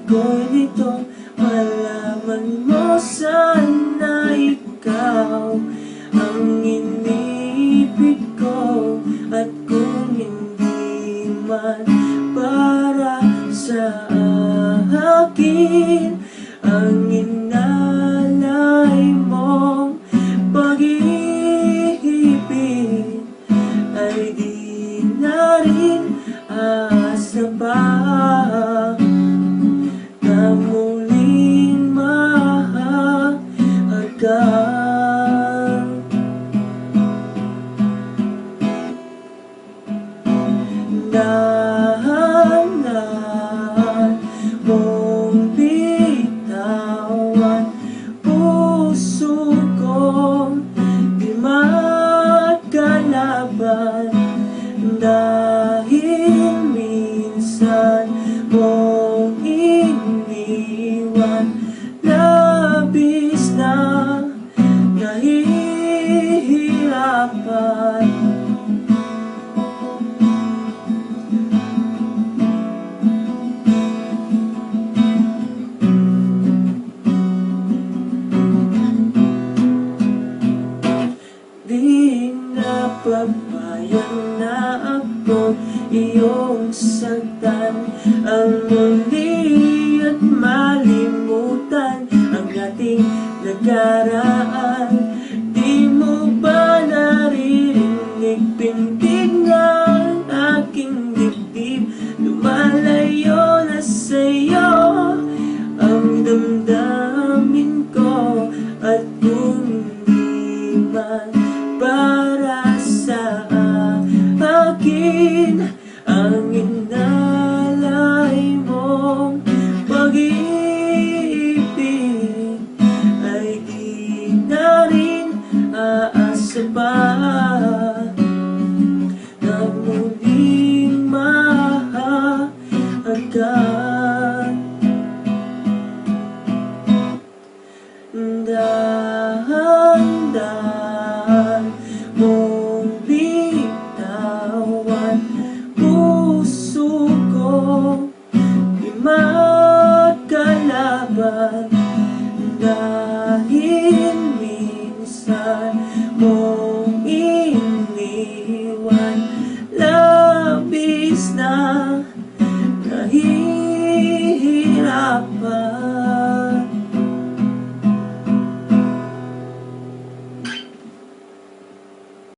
ko'y nito, malaman mo sana ikaw ang iniibig ko. At kung hindi man para sa akin ang inalay mong pag-ibig, ay di na rin aasa pa na muling mahahagan. Dahan-dahan mong bitawan puso ko, di magkalaban. Dahil minsan mong iniwan, labis na nahihirapan. Di napabayang na ako iyong saktan, ang muli at malimutan ang ating nakaraan. Di mo ba naririnig pintig ng aking dibdib? Lumalayo na sa'yo ang damdamin ko. At kung di man para sa akin ang inalay mong pag-ibig, ay di na rin aasa pa na muling mahahagan. Dahan-dahan mong bitawan puso ko, di magkalaban. Dahil minsan